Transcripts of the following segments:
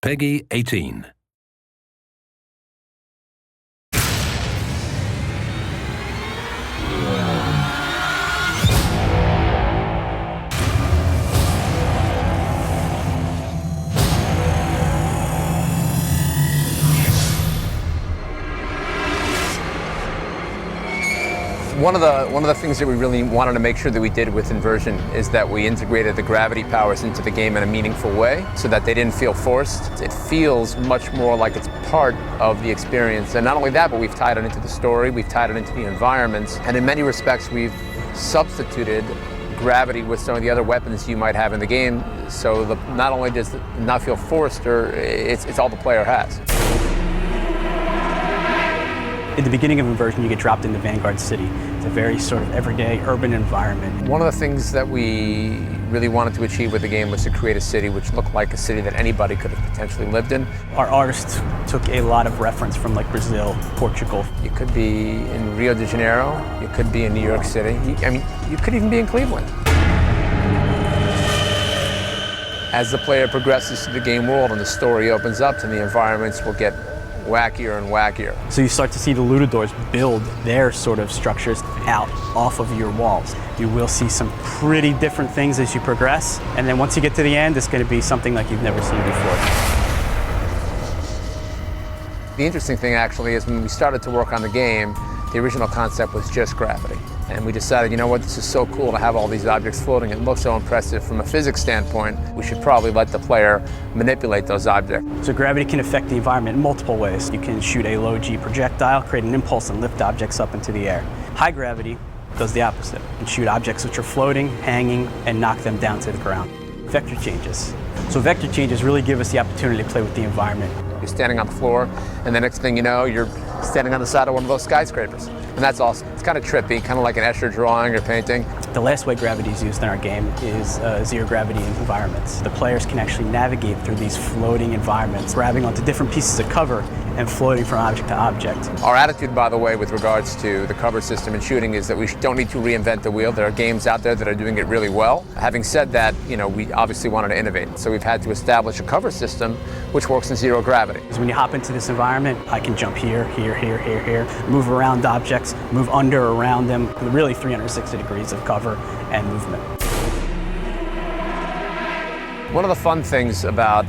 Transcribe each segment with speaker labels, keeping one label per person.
Speaker 1: Peggy 18.
Speaker 2: One of the things that we really wanted to make sure that we did with Inversion is that we integrated the gravity powers into the game in a meaningful way so that they didn't feel forced. It feels much more like it's part of the experience. And not only that, but we've tied it into the story, we've tied it into the environments, and in many respects we've substituted gravity with some of the other weapons you might have in the game, so not only does it not feel forced, or it's all the player has.
Speaker 3: In the beginning of Inversion, you get dropped into Vanguard City. It's a very sort of everyday urban environment.
Speaker 2: One of the things that we really wanted to achieve with the game was to create a city which looked like a city that anybody could have potentially lived in.
Speaker 3: Our artists took a lot of reference from like Brazil, Portugal.
Speaker 2: You could be in Rio de Janeiro, you could be in New York City, you could even be in Cleveland. As the player progresses through the game world and the story opens up, and the environments will get wackier and wackier.
Speaker 3: So you start to see the Lutadores build their sort of structures out off of your walls. You will see some pretty different things as you progress, and then once you get to the end, it's going to be something like you've never seen before.
Speaker 2: The interesting thing actually is when we started to work on the game, the original concept was just gravity. And we decided, you know what, this is so cool to have all these objects floating. It looks so impressive from a physics standpoint. We should probably let the player manipulate those objects.
Speaker 3: So gravity can affect the environment in multiple ways. You can shoot a low-G projectile, create an impulse, and lift objects up into the air. High gravity does the opposite and shoot objects which are floating, hanging, and knock them down to the ground. Vector changes. So vector changes really give us the opportunity to play with the environment.
Speaker 2: You're standing on the floor, and the next thing you know, you're standing on the side of one of those skyscrapers. And that's awesome. It's kind of trippy, kind of like an Escher drawing or painting.
Speaker 3: The last way gravity is used in our game is zero gravity environments. The players can actually navigate through these floating environments, grabbing onto different pieces of cover and floating from object to object.
Speaker 2: Our attitude, by the way, with regards to the cover system and shooting is that we don't need to reinvent the wheel. There are games out there that are doing it really well. Having said that, you know, we obviously wanted to innovate. So we've had to establish a cover system which works in zero gravity.
Speaker 3: When you hop into this environment, I can jump here, here, here, here, here, move around objects, move under, around them, really 360 degrees of cover and movement.
Speaker 2: One of the fun things about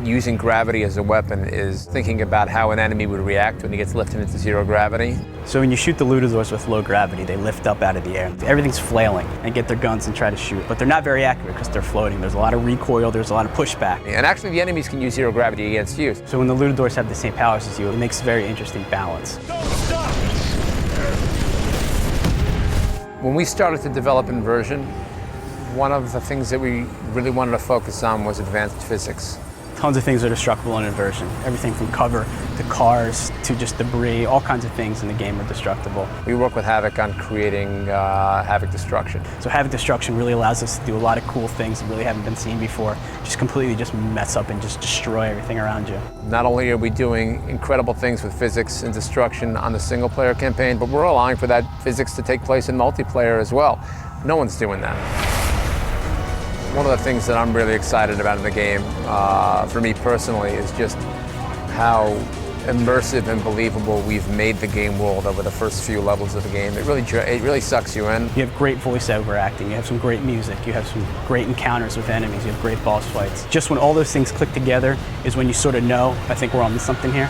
Speaker 2: using gravity as a weapon is thinking about how an enemy would react when he gets lifted into zero gravity.
Speaker 3: So when you shoot the Lutadores with low gravity, they lift up out of the air. Everything's flailing and get their guns and try to shoot, but they're not very accurate because they're floating. There's a lot of recoil, there's a lot of pushback.
Speaker 2: And actually the enemies can use zero gravity against you.
Speaker 3: So when the Lutadores have the same powers as you, it makes a very interesting balance.
Speaker 2: When we started to develop Inversion, one of the things that we really wanted to focus on was advanced physics.
Speaker 3: Tons of things are destructible in Inversion. Everything from cover to cars to just debris, all kinds of things in the game are destructible.
Speaker 2: We work with Havoc on creating Havoc Destruction.
Speaker 3: So Havoc Destruction really allows us to do a lot of cool things that really haven't been seen before. Just completely just mess up and just destroy everything around you.
Speaker 2: Not only are we doing incredible things with physics and destruction on the single player campaign, but we're allowing for that physics to take place in multiplayer as well. No one's doing that. One of the things that I'm really excited about in the game, for me personally, is just how immersive and believable we've made the game world over the first few levels of the game. It really sucks you in.
Speaker 3: You have great voiceover acting, you have some great music, you have some great encounters with enemies, you have great boss fights. Just when all those things click together is when you sort of know, I think we're on to something here.